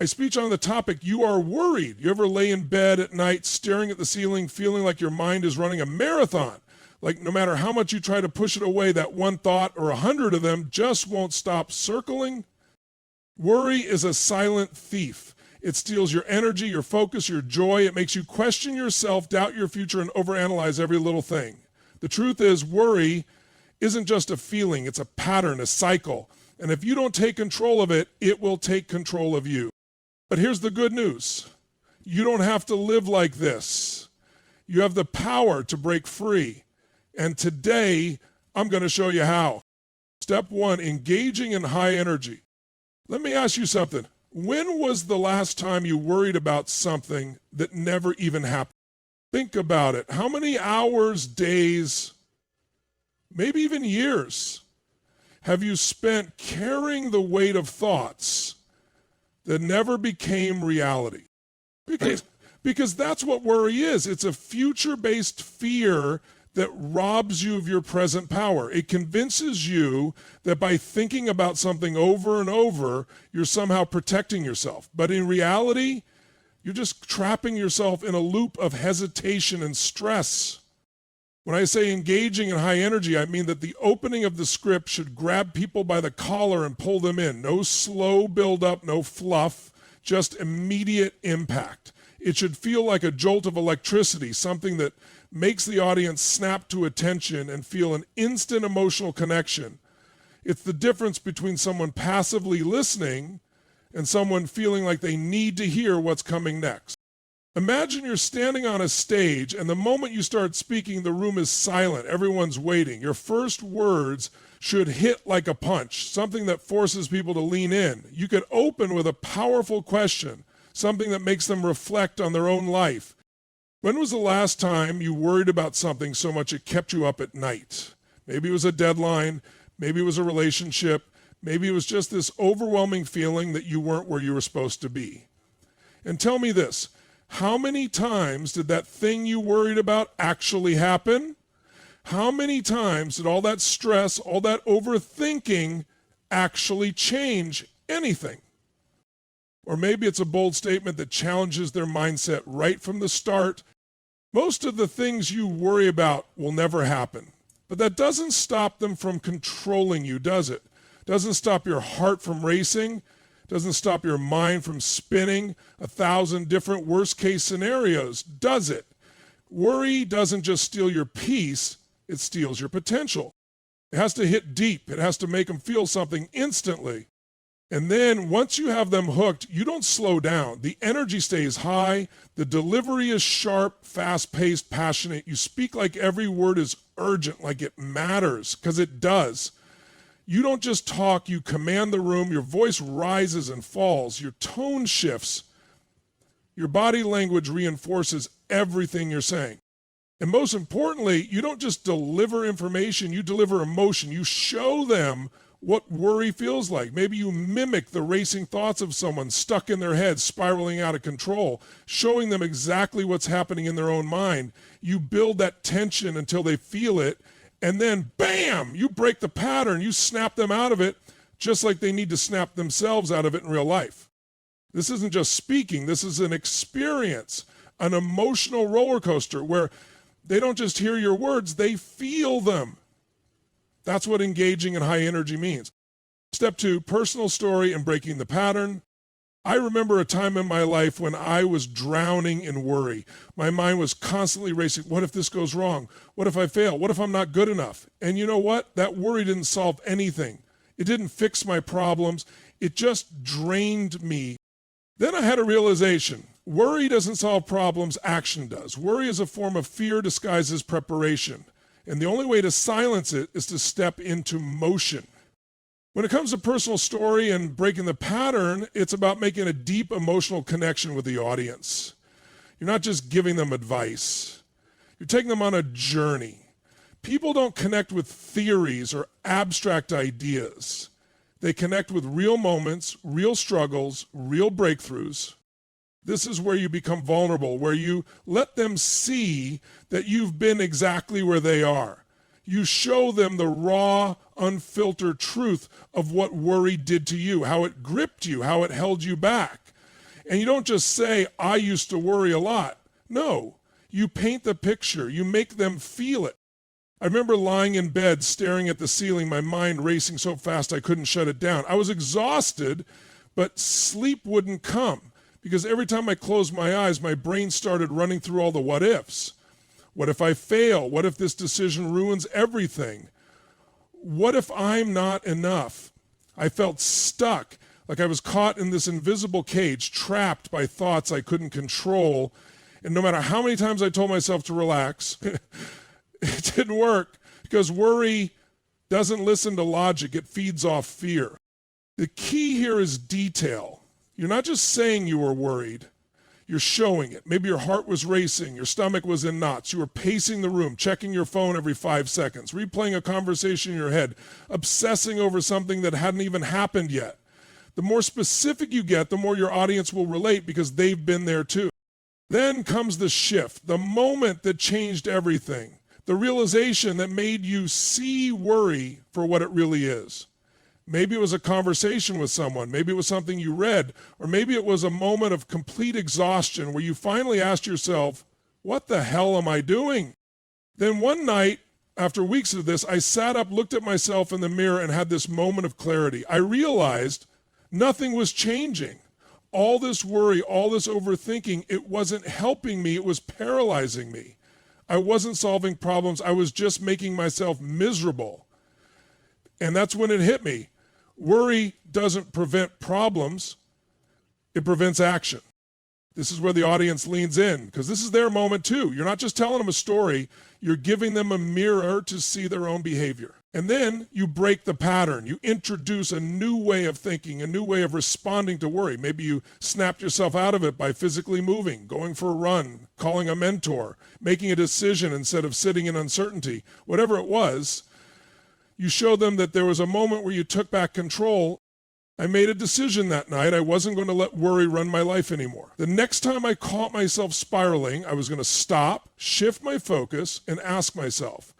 I speak on the topic, you are worried. You ever lay in bed at night staring at the ceiling, feeling like your mind is running a marathon? Like no matter how much you try to push it away, that one thought or 100 of them just won't stop circling? Worry is a silent thief. It steals your energy, your focus, your joy. It makes you question yourself, doubt your future, and overanalyze every little thing. The truth is, worry isn't just a feeling, it's a pattern, a cycle. And if you don't take control of it, it will take control of you. But here's the good news. You don't have to live like this. You have the power to break free. And today, I'm going to show you how. Step 1, engaging in high energy. Let me ask you something. When was the last time you worried about something that never even happened? Think about it. How many hours, days, maybe even years have you spent carrying the weight of thoughts that never became reality? Because that's what worry is. It's a future-based fear that robs you of your present power. It convinces you that by thinking about something over and over, you're somehow protecting yourself. But in reality, you're just trapping yourself in a loop of hesitation and stress. When I say engaging in high energy, I mean that the opening of the script should grab people by the collar and pull them in. No slow build-up, no fluff, just immediate impact. It should feel like a jolt of electricity, something that makes the audience snap to attention and feel an instant emotional connection. It's the difference between someone passively listening and someone feeling like they need to hear what's coming next. Imagine you're standing on a stage and the moment you start speaking, the room is silent. Everyone's waiting. Your first words should hit like a punch, something that forces people to lean in. You could open with a powerful question, something that makes them reflect on their own life. When was the last time you worried about something so much it kept you up at night? Maybe it was a deadline, maybe it was a relationship, maybe it was just this overwhelming feeling that you weren't where you were supposed to be. And tell me this, how many times did that thing you worried about actually happen? How many times did all that stress, all that overthinking actually change anything? Or maybe it's a bold statement that challenges their mindset right from the start. Most of the things you worry about will never happen. But that doesn't stop them from controlling you, does it? Doesn't stop your heart from racing. Doesn't stop your mind from spinning 1,000 different worst-case scenarios, does it? Worry doesn't just steal your peace, it steals your potential. It has to hit deep. It has to make them feel something instantly. And then once you have them hooked, you don't slow down. The energy stays high. The delivery is sharp, fast-paced, passionate. You speak like every word is urgent, like it matters, because it does. You don't just talk, you command the room. Your voice rises and falls. Your tone shifts. Your body language reinforces everything you're saying. And most importantly, you don't just deliver information, you deliver emotion. You show them what worry feels like. Maybe you mimic the racing thoughts of someone stuck in their head, spiraling out of control, showing them exactly what's happening in their own mind. You build that tension until they feel it, and then bam, you break the pattern. You snap them out of it, just like they need to snap themselves out of it in real life. This isn't just speaking. This is an experience, an emotional roller coaster where they don't just hear your words, they feel them. That's what engaging in high energy means. Step 2, personal story and breaking the pattern. I remember a time in my life when I was drowning in worry. My mind was constantly racing. What if this goes wrong? What if I fail? What if I'm not good enough? And you know what? That worry didn't solve anything. It didn't fix my problems. It just drained me. Then I had a realization. Worry doesn't solve problems, action does. Worry is a form of fear disguised as preparation. And the only way to silence it is to step into motion. When it comes to personal story and breaking the pattern, it's about making a deep emotional connection with the audience. You're not just giving them advice. You're taking them on a journey. People don't connect with theories or abstract ideas. They connect with real moments, real struggles, real breakthroughs. This is where you become vulnerable, where you let them see that you've been exactly where they are. You show them the raw, unfiltered truth of what worry did to you, how it gripped you, how it held you back. And you don't just say, I used to worry a lot. No, you paint the picture. You make them feel it. I remember lying in bed, staring at the ceiling, my mind racing so fast I couldn't shut it down. I was exhausted, but sleep wouldn't come because every time I closed my eyes, my brain started running through all the what ifs. What if I fail? What if this decision ruins everything? What if I'm not enough? I felt stuck, like I was caught in this invisible cage, trapped by thoughts I couldn't control. And no matter how many times I told myself to relax, it didn't work because worry doesn't listen to logic. It feeds off fear. The key here is detail. You're not just saying you were worried. You're showing it. Maybe your heart was racing. Your stomach was in knots. You were pacing the room, checking your phone every 5 seconds, replaying a conversation in your head, obsessing over something that hadn't even happened yet. The more specific you get, the more your audience will relate because they've been there too. Then comes the shift, the moment that changed everything. The realization that made you see worry for what it really is. Maybe it was a conversation with someone, maybe it was something you read, or maybe it was a moment of complete exhaustion where you finally asked yourself, what the hell am I doing? Then one night, after weeks of this, I sat up, looked at myself in the mirror, and had this moment of clarity. I realized nothing was changing. All this worry, all this overthinking, it wasn't helping me, it was paralyzing me. I wasn't solving problems. I was just making myself miserable. And that's when it hit me. Worry doesn't prevent problems. It prevents action. This is where the audience leans in because this is their moment too. You're not just telling them a story. You're giving them a mirror to see their own behavior. And then you break the pattern. You introduce a new way of thinking, a new way of responding to worry. Maybe you snapped yourself out of it by physically moving, going for a run, calling a mentor, making a decision instead of sitting in uncertainty. Whatever it was, you show them that there was a moment where you took back control. I made a decision that night. I wasn't going to let worry run my life anymore. The next time I caught myself spiraling, I was going to stop, shift my focus, and ask myself,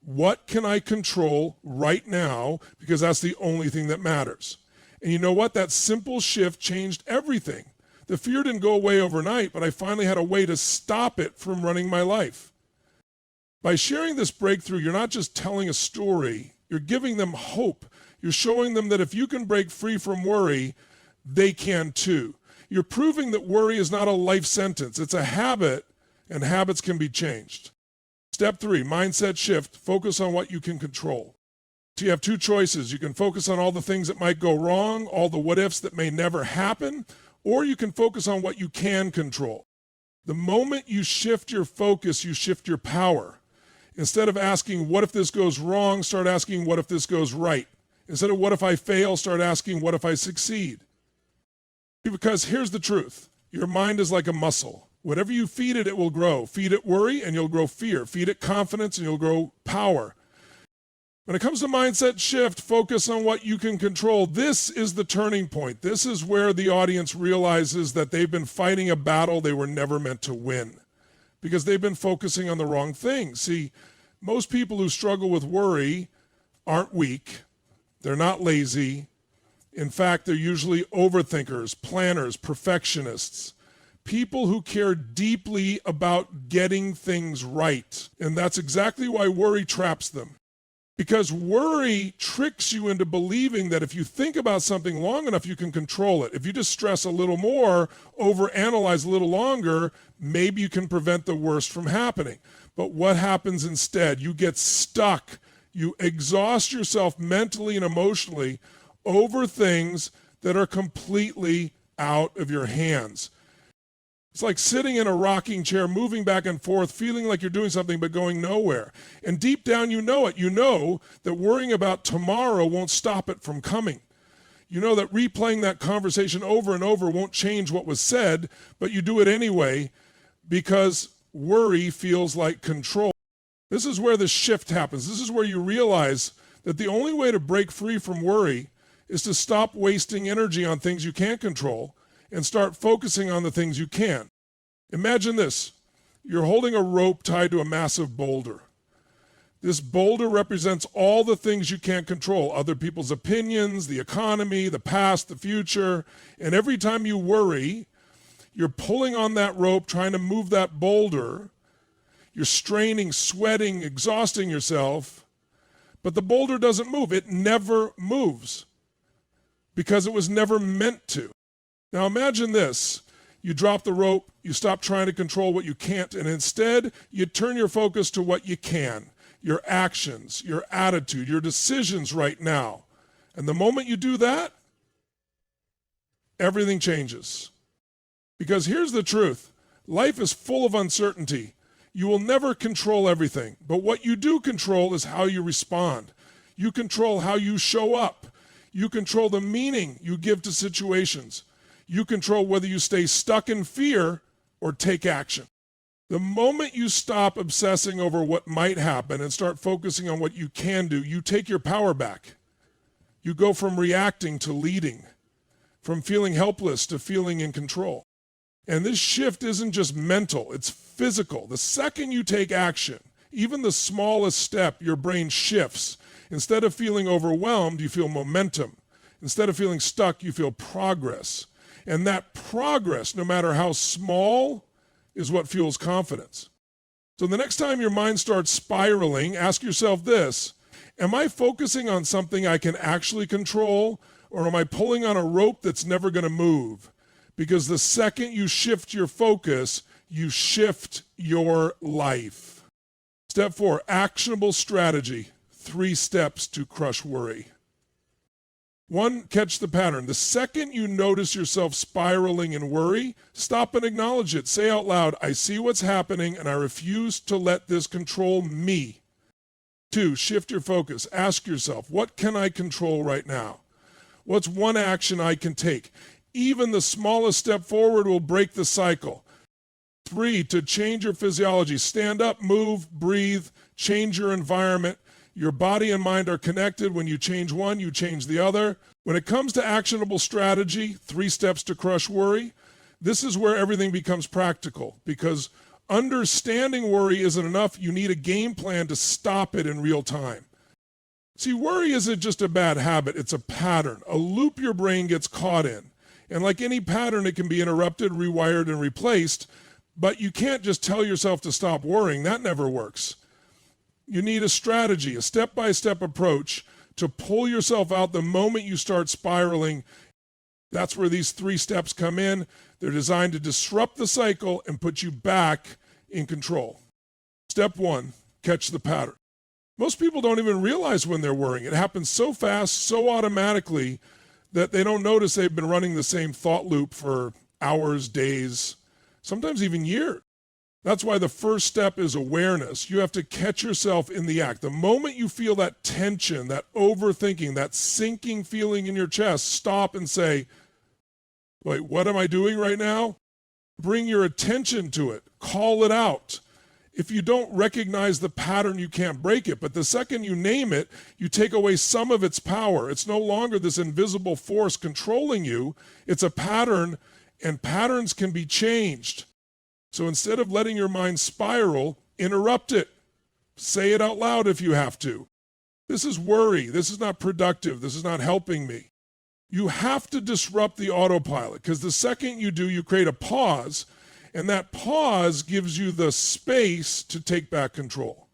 what can I control right now? Because that's the only thing that matters. And you know what? That simple shift changed everything. The fear didn't go away overnight, but I finally had a way to stop it from running my life. By sharing this breakthrough, you're not just telling a story, you're giving them hope. You're showing them that if you can break free from worry, they can too. You're proving that worry is not a life sentence. It's a habit, and habits can be changed. Step 3, mindset shift. Focus on what you can control. So you have two choices. You can focus on all the things that might go wrong, all the what ifs that may never happen, or you can focus on what you can control. The moment you shift your focus, you shift your power. Instead of asking, what if this goes wrong, start asking, what if this goes right? Instead of what if I fail, start asking, what if I succeed? Because here's the truth. Your mind is like a muscle. Whatever you feed it, it will grow. Feed it worry, and you'll grow fear. Feed it confidence, and you'll grow power. When it comes to mindset shift, focus on what you can control. This is the turning point. This is where the audience realizes that they've been fighting a battle they were never meant to win because they've been focusing on the wrong things. See, most people who struggle with worry aren't weak. They're not lazy. In fact, they're usually overthinkers, planners, perfectionists, people who care deeply about getting things right. And that's exactly why worry traps them. Because worry tricks you into believing that if you think about something long enough, you can control it. If you just stress a little more, overanalyze a little longer, maybe you can prevent the worst from happening. But what happens instead? You get stuck. You exhaust yourself mentally and emotionally over things that are completely out of your hands. It's like sitting in a rocking chair, moving back and forth, feeling like you're doing something but going nowhere. And deep down you know it. You know that worrying about tomorrow won't stop it from coming. You know that replaying that conversation over and over won't change what was said, but you do it anyway because worry feels like control. This is where the shift happens. This is where you realize that the only way to break free from worry is to stop wasting energy on things you can't control and start focusing on the things you can. Imagine this. You're holding a rope tied to a massive boulder. This boulder represents all the things you can't control, other people's opinions, the economy, the past, the future. And every time you worry, You're pulling on that rope, trying to move that boulder. You're straining, sweating, exhausting yourself, but the boulder doesn't move. It never moves because it was never meant to. Now imagine this. You drop the rope, you stop trying to control what you can't, and instead you turn your focus to what you can, your actions, your attitude, your decisions right now. And the moment you do that, everything changes. Because here's the truth. Life is full of uncertainty. You will never control everything, but what you do control is how you respond. You control how you show up. You control the meaning you give to situations. You control whether you stay stuck in fear or take action. The moment you stop obsessing over what might happen and start focusing on what you can do, you take your power back. You go from reacting to leading, from feeling helpless to feeling in control. And this shift isn't just mental, it's physical. The second you take action, even the smallest step, your brain shifts. Instead of feeling overwhelmed, you feel momentum. Instead of feeling stuck, you feel progress. And that progress, no matter how small, is what fuels confidence. So the next time your mind starts spiraling, ask yourself this: am I focusing on something I can actually control, or am I pulling on a rope that's never going to move? Because the second you shift your focus, you shift your life. Step 4, actionable strategy. 3 steps to crush worry. 1, catch the pattern. The second you notice yourself spiraling in worry, stop and acknowledge it. Say out loud, I see what's happening and I refuse to let this control me. 2, shift your focus. Ask yourself, what can I control right now? What's one action I can take? Even the smallest step forward will break the cycle. 3, to change your physiology. Stand up, move, breathe, change your environment. Your body and mind are connected. When you change one, you change the other. When it comes to actionable strategy, 3 steps to crush worry, this is where everything becomes practical, because understanding worry isn't enough. You need a game plan to stop it in real time. See, worry isn't just a bad habit, it's a pattern, a loop your brain gets caught in. And like any pattern, it can be interrupted, rewired, and replaced, but you can't just tell yourself to stop worrying. That never works. You need a strategy, a step-by-step approach to pull yourself out the moment you start spiraling. That's where these 3 steps come in. They're designed to disrupt the cycle and put you back in control. Step 1, catch the pattern. Most people don't even realize when they're worrying. It happens so fast, so automatically, that they don't notice they've been running the same thought loop for hours, days, sometimes even years. That's why the first step is awareness. You have to catch yourself in the act. The moment you feel that tension, that overthinking, that sinking feeling in your chest, stop and say, wait, what am I doing right now? Bring your attention to it. Call it out. If you don't recognize the pattern, you can't break it. But the second you name it, you take away some of its power. It's no longer this invisible force controlling you. It's a pattern, and patterns can be changed. So instead of letting your mind spiral, interrupt it. Say it out loud if you have to. This is worry. This is not productive. This is not helping me. You have to disrupt the autopilot, because the second you do, you create a pause. And that pause gives you the space to take back control.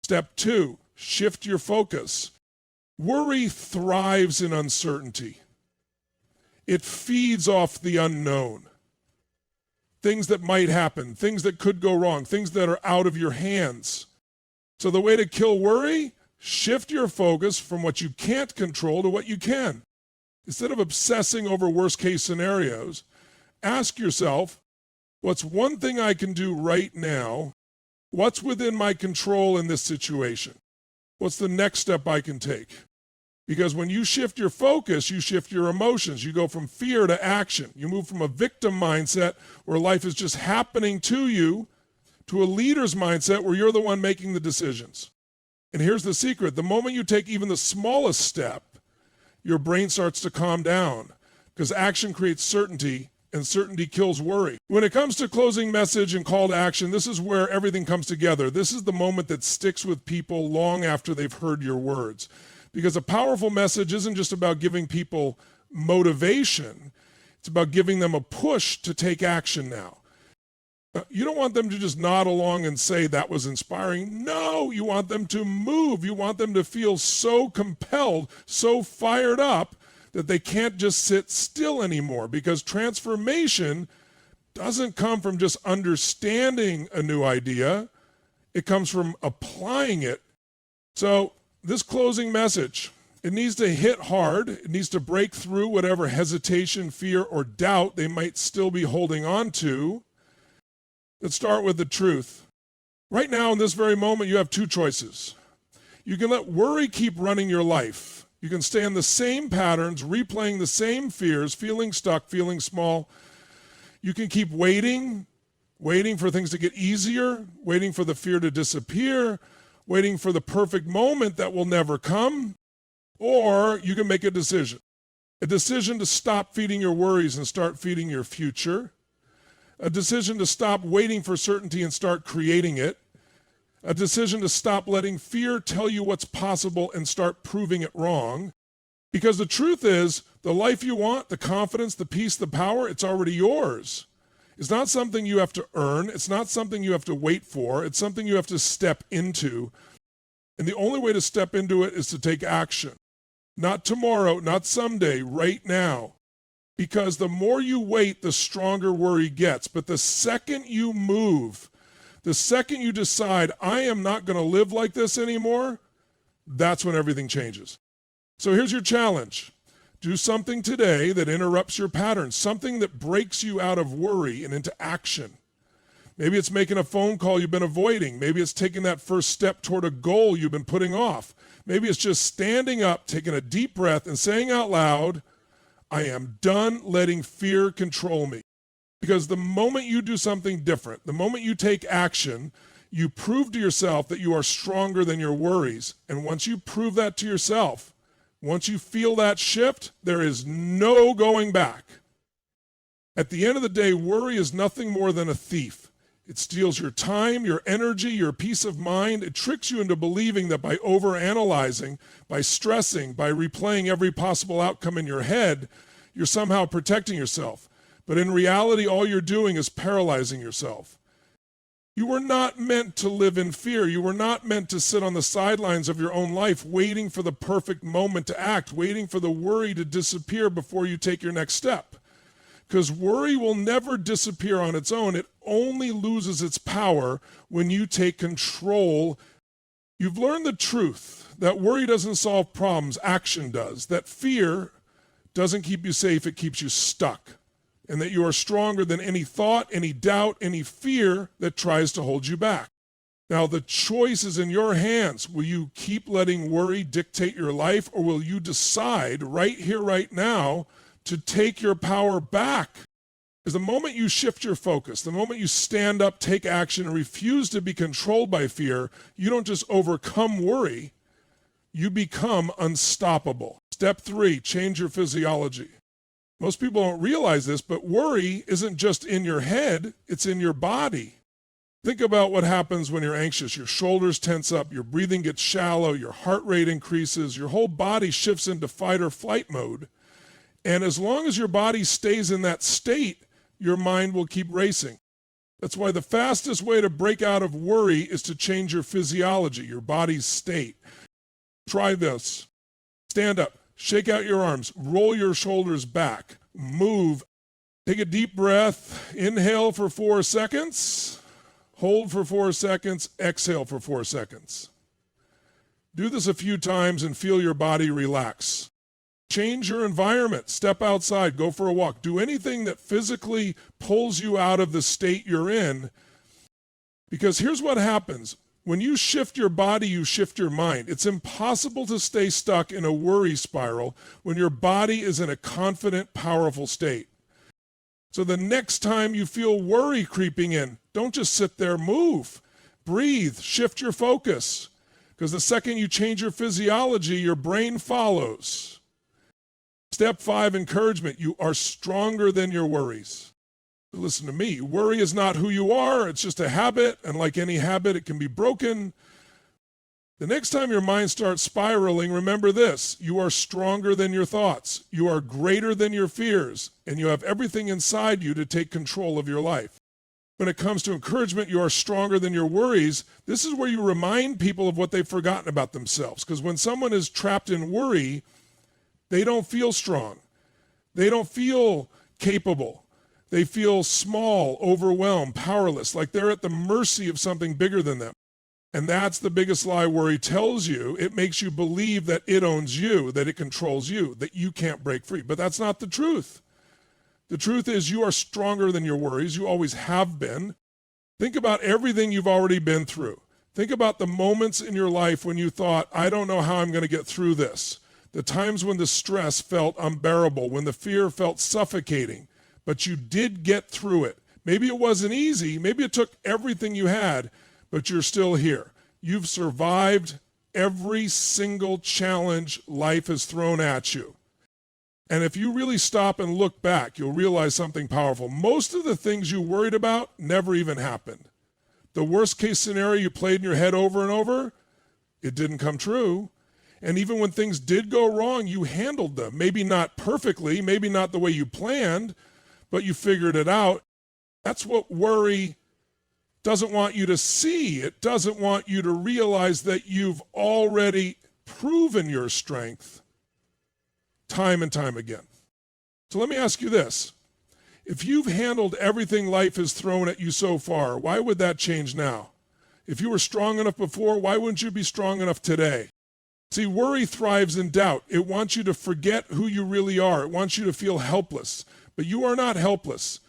Step 2, shift your focus. Worry thrives in uncertainty. It feeds off the unknown. Things that might happen, things that could go wrong, things that are out of your hands. So the way to kill worry, shift your focus from what you can't control to what you can. Instead of obsessing over worst-case scenarios, ask yourself, what's one thing I can do right now? What's within my control in this situation? What's the next step I can take? Because when you shift your focus, you shift your emotions. You go from fear to action. You move from a victim mindset where life is just happening to you to a leader's mindset where you're the one making the decisions. And here's the secret. The moment you take even the smallest step, your brain starts to calm down, because action creates certainty, and certainty kills worry. When it comes to closing message and call to action, this is where everything comes together. This is the moment that sticks with people long after they've heard your words. Because a powerful message isn't just about giving people motivation. It's about giving them a push to take action now. You don't want them to just nod along and say that was inspiring. No, you want them to move. You want them to feel so compelled, so fired up that they can't just sit still anymore, because transformation doesn't come from just understanding a new idea. It comes from applying it. So this closing message, it needs to hit hard. It needs to break through whatever hesitation, fear, or doubt they might still be holding on to. Let's start with the truth. Right now, in this very moment, you have two choices. You can let worry keep running your life. You can stay in the same patterns, replaying the same fears, feeling stuck, feeling small. You can keep waiting for things to get easier, waiting for the fear to disappear, waiting for the perfect moment that will never come. Or you can make a decision to stop feeding your worries and start feeding your future. A decision to stop waiting for certainty and start creating it. A decision to stop letting fear tell you what's possible and start proving it wrong. Because the truth is, the life you want, the confidence, the peace, the power, it's already yours. It's not something you have to earn. It's not something you have to wait for. It's something you have to step into. And the only way to step into it is to take action. Not tomorrow, not someday, right now. Because the more you wait, the stronger worry gets. But the second you move, the second you decide, I am not going to live like this anymore, that's when everything changes. So here's your challenge. Do something today that interrupts your patterns, something that breaks you out of worry and into action. Maybe it's making a phone call you've been avoiding. Maybe it's taking that first step toward a goal you've been putting off. Maybe it's just standing up, taking a deep breath, and saying out loud, I am done letting fear control me. Because the moment you do something different, the moment you take action, you prove to yourself that you are stronger than your worries. And once you prove that to yourself, once you feel that shift, there is no going back. At the end of the day, worry is nothing more than a thief. It steals your time, your energy, your peace of mind. It tricks you into believing that by overanalyzing, by stressing, by replaying every possible outcome in your head, you're somehow protecting yourself. But in reality, all you're doing is paralyzing yourself. You were not meant to live in fear. You were not meant to sit on the sidelines of your own life waiting for the perfect moment to act, waiting for the worry to disappear before you take your next step. Because worry will never disappear on its own. It only loses its power when you take control. You've learned the truth that worry doesn't solve problems, action does. That fear doesn't keep you safe, it keeps you stuck. And that you are stronger than any thought, any doubt, any fear that tries to hold you back. Now, the choice is in your hands. Will you keep letting worry dictate your life, or will you decide right here, right now, to take your power back? Because the moment you shift your focus, the moment you stand up, take action, and refuse to be controlled by fear, you don't just overcome worry, you become unstoppable. Step 3, change your physiology. Most people don't realize this, but worry isn't just in your head, it's in your body. Think about what happens when you're anxious. Your shoulders tense up, your breathing gets shallow, your heart rate increases, your whole body shifts into fight or flight mode. And as long as your body stays in that state, your mind will keep racing. That's why the fastest way to break out of worry is to change your physiology, your body's state. Try this. Stand up, shake out your arms, roll your shoulders back, move. Take a deep breath. Inhale for 4 seconds. Hold for 4 seconds. Exhale for 4 seconds. Do this a few times and feel your body relax. Change your environment. Step outside. Go for a walk. Do anything that physically pulls you out of the state you're in. Because here's what happens. When you shift your body, you shift your mind. It's impossible to stay stuck in a worry spiral when your body is in a confident, powerful state. So the next time you feel worry creeping in, don't just sit there, move. Breathe, shift your focus. Because the second you change your physiology, your brain follows. Step 5, encouragement. You are stronger than your worries. Listen to me. Worry is not who you are. It's just a habit. And like any habit, it can be broken. The next time your mind starts spiraling, remember this: you are stronger than your thoughts, you are greater than your fears, and you have everything inside you to take control of your life. When it comes to encouragement, you are stronger than your worries. This is where you remind people of what they've forgotten about themselves. Because when someone is trapped in worry, they don't feel strong. They don't feel capable. They feel small, overwhelmed, powerless, like they're at the mercy of something bigger than them. And that's the biggest lie worry tells you. It makes you believe that it owns you, that it controls you, that you can't break free. But that's not the truth. The truth is you are stronger than your worries. You always have been. Think about everything you've already been through. Think about the moments in your life when you thought, I don't know how I'm going to get through this. The times when the stress felt unbearable, when the fear felt suffocating, but you did get through it. Maybe it wasn't easy. Maybe it took everything you had, but you're still here. You've survived every single challenge life has thrown at you. And if you really stop and look back, you'll realize something powerful. Most of the things you worried about never even happened. The worst case scenario you played in your head over and over, it didn't come true. And even when things did go wrong, you handled them. Maybe not perfectly, maybe not the way you planned, but you figured it out. That's what worry doesn't want you to see. It doesn't want you to realize that you've already proven your strength time and time again. So let me ask you this. If you've handled everything life has thrown at you so far, why would that change now? If you were strong enough before, why wouldn't you be strong enough today? See, worry thrives in doubt. It wants you to forget who you really are. It wants you to feel helpless. But you are not helpless.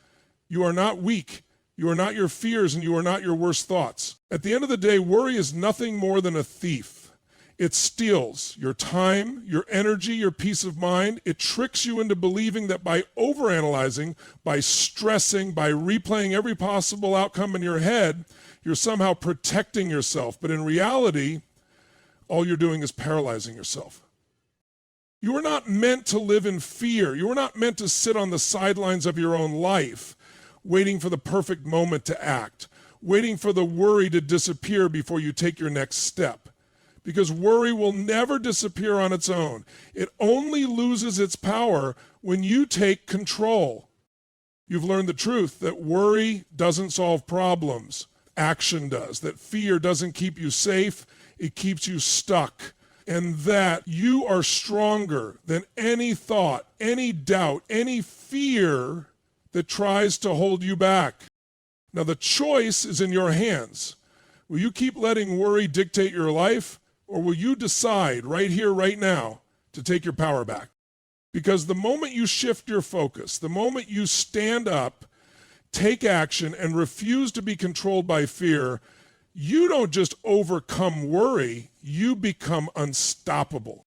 You are not weak. You are not your fears, and you are not your worst thoughts. At the end of the day, worry is nothing more than a thief. It steals your time, your energy, your peace of mind. It tricks you into believing that by overanalyzing, by stressing, by replaying every possible outcome in your head, you're somehow protecting yourself. But in reality, all you're doing is paralyzing yourself. You are not meant to live in fear. You are not meant to sit on the sidelines of your own life, waiting for the perfect moment to act, waiting for the worry to disappear before you take your next step. Because worry will never disappear on its own. It only loses its power when you take control. You've learned the truth that worry doesn't solve problems. Action does. That fear doesn't keep you safe. It keeps you stuck. And that you are stronger than any thought, any doubt, any fear that tries to hold you back. Now the choice is in your hands. Will you keep letting worry dictate your life? Or will you decide right here, right now, to take your power back? Because the moment you shift your focus, the moment you stand up, take action, and refuse to be controlled by fear, you don't just overcome worry, you become unstoppable.